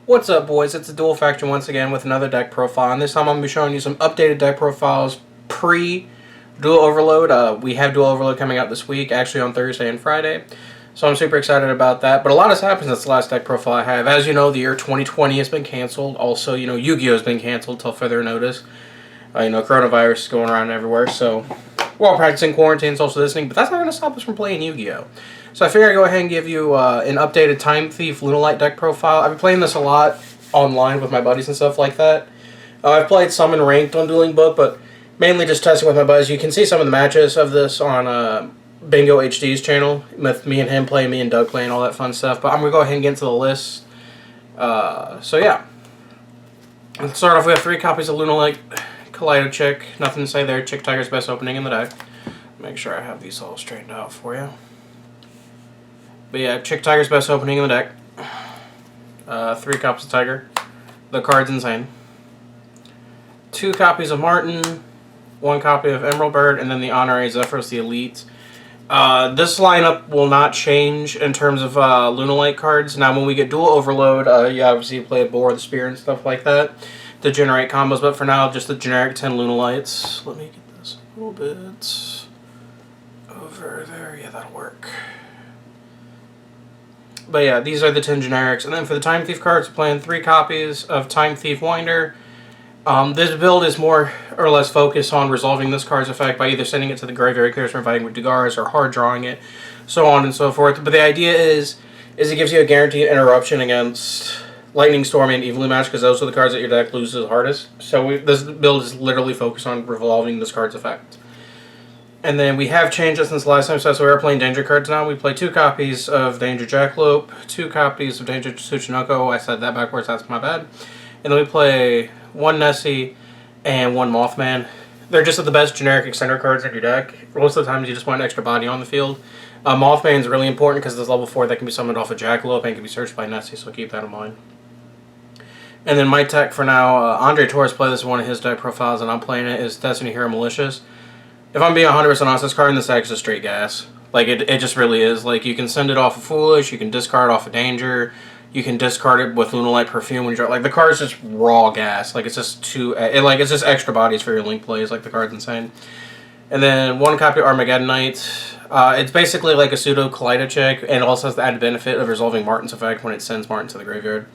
What's up, boys? It's a Dual Faction once again with another deck profile, and this time I'm going to be showing you some updated deck profiles pre-Dual Overload. We have Dual Overload coming out this week, actually on Thursday and Friday, so I'm super excited about that. But a lot has happened since the last deck profile I have. As you know, the year 2020 has been canceled. Also, Yu-Gi-Oh! Has been canceled till further notice. Coronavirus is going around everywhere, so we're all practicing quarantine, social distancing, but that's not going to stop us from playing Yu-Gi-Oh! So I figured I'd go ahead and give you an updated Time Thief Lunalight deck profile. I've been playing this a lot online with my buddies and stuff like that. I've played some in ranked on Dueling Book, but mainly just testing with my buddies. You can see some of the matches of this on Bingo HD's channel, with me and him playing, me and Doug playing, all that fun stuff. But I'm going to go ahead and get into the list. So yeah. Let's start off, we have 3 copies of Lunalight Kaleido Chick. Nothing to say there. Chick Tiger's best opening in the deck. Make sure I have these all straightened out for you. But yeah, Chick Tiger's best opening in the deck. 3 copies of Tiger. The card's insane. 2 copies of Martin. 1 copy of Emerald Bird, and then the Honorary Zephyros, the Elite. This lineup will not change in terms of Lunalight cards. Now, when we get Dual Overload, you obviously play Boar, the Spear, and stuff like that to generate combos. But for now, just the generic 10 Lunalights. Let me get this a little bit over there. Yeah, that'll work. But yeah, these are the 10 generics. And then for the Time Thief cards, we're playing 3 copies of Time Thief Winder. This build is more or less focused on resolving this card's effect by either sending it to the graveyard, clears from fighting with Dugars, or hard drawing it, so on and so forth. But the idea is it gives you a guaranteed interruption against Lightning Storm and Evilly Match, because those are the cards that your deck loses the hardest. So this build is literally focused on resolving this card's effect. And then we have changed it since the last time, so we are playing Danger cards now. We play 2 copies of Danger Jackalope, 2 copies of Danger Tsuchinoko. I said that backwards, that's my bad. And then we play 1 Nessie and 1 Mothman. They're just the best generic extender cards in your deck. Most of the times you just want an extra body on the field. Mothman is really important because it's level 4 that can be summoned off of Jackalope and can be searched by Nessie, so keep that in mind. And then my tech for now, Andre Torres played this in one of his deck profiles, and I'm playing it, is Destiny Hero Malicious. If I'm being 100% honest, this card in this deck is just straight gas. Like, it just really is. Like, you can send it off of Foolish, you can discard off of Danger, you can discard it with Lunalight Perfume when you draw. Like, the card's just raw gas. Like, it's just it's just extra bodies for your link plays. Like, the card's insane. And then 1 copy of Armageddon Knight. It's basically like a pseudo Kaleido Chick, and it also has the added benefit of resolving Martin's effect when it sends Martin to the graveyard.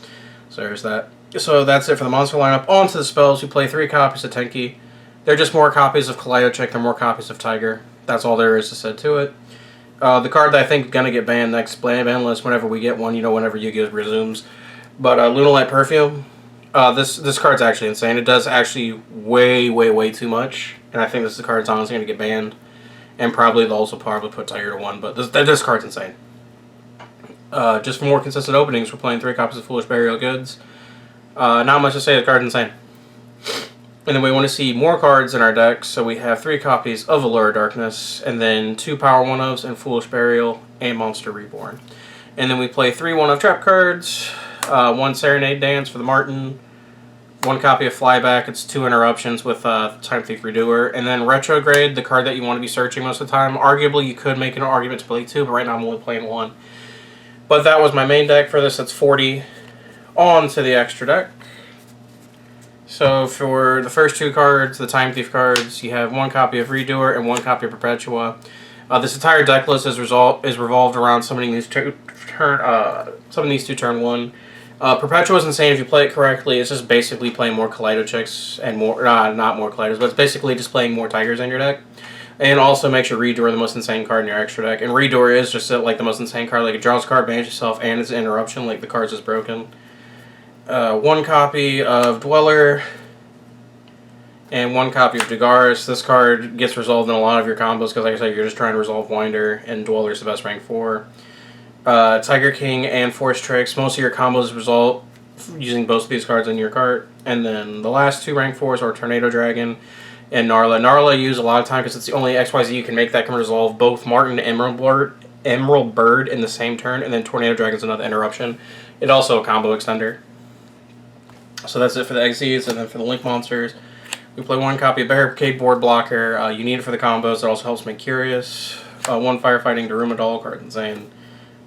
So there's that. So that's it for the monster lineup. On to the spells. We play 3 copies of Tenki. They're just more copies of Kaleido Chick, they're more copies of Tiger. That's all there is to say to it. The card that I think is going to get banned next ban list whenever we get one, whenever Yu-Gi-Oh! Resumes. But Lunalight Perfume, this card's actually insane. It does actually way too much. And I think this card's honestly going to get banned. And probably they'll also probably put Tiger to 1, but this card's insane. Just for more consistent openings, we're playing 3 copies of Foolish Burial Goods. Not much to say, the card's insane. And then we want to see more cards in our deck, so we have 3 copies of Allure of Darkness, and then 2 Power 1-ofs and Foolish Burial and Monster Reborn. And then we play 3 1-of trap cards, 1 Serenade Dance for the Martin, 1 copy of Flyback, it's 2 interruptions with Time Thief Redoer, and then Retrograde, the card that you want to be searching most of the time. Arguably, you could make an argument to play 2, but right now I'm only playing 1. But that was my main deck for this, that's 40. On to the extra deck. So for the first 2 cards, the Time Thief cards, you have 1 copy of Redoer and 1 copy of Perpetua. This entire deck list is revolved around summoning these two turn 1. Perpetua is insane if you play it correctly. It's just basically playing more Kaleido Chicks and more, not more Kaleidos, but it's basically just playing more Tigers in your deck. And also makes your Redoer the most insane card in your extra deck. And Redoer is just like the most insane card. Like it draws a card, bans yourself, and it's an interruption. Like the card's just broken. 1 copy of Dweller, and 1 copy of Dugars. This card gets resolved in a lot of your combos, because like I said, you're just trying to resolve Winder, and Dweller is the best rank 4. Tiger King and Force Tricks. Most of your combos resolve using both of these cards in your cart. And then the last 2 rank 4s are Tornado Dragon and Narla. Narla you use a lot of time because it's the only XYZ you can make that can resolve both Martin and Emerald Bird in the same turn, and then Tornado Dragon is another interruption. It's also a combo extender. So that's it for the XZs, and then for the Link Monsters, we play 1 copy of Barricade Board Blocker. You need it for the combos. It also helps make Curious. 1 Firefighting Daruma Doll, card insane.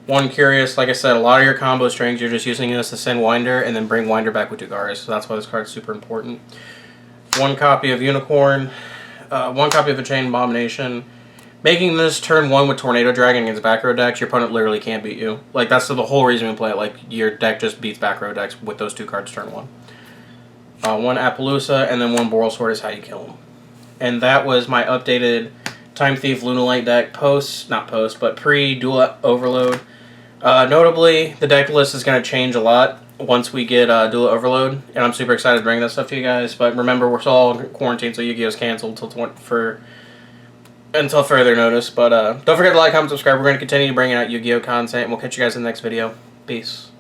One Curious, like I said, a lot of your combo strings, you're just using this to send Winder and then bring Winder back with 2 cards. So that's why this card's super important. 1 copy of Unicorn. 1 copy of a Chain Abomination. Making this turn 1 with Tornado Dragon against back row decks, your opponent literally can't beat you. Like, that's the whole reason we play it. Like, your deck just beats back row decks with those 2 cards turn 1. 1 Appaloosa, and then 1 Boral Sword is how you kill them. And that was my updated Time Thief Lunalight deck pre-Dual Overload. Notably, the deck list is going to change a lot once we get Dual Overload, and I'm super excited to bring that stuff to you guys. But remember, we're still all quarantined, so Yu-Gi-Oh's canceled until further notice. But don't forget to like, comment, subscribe. We're going to continue bringing out Yu-Gi-Oh content, and we'll catch you guys in the next video. Peace.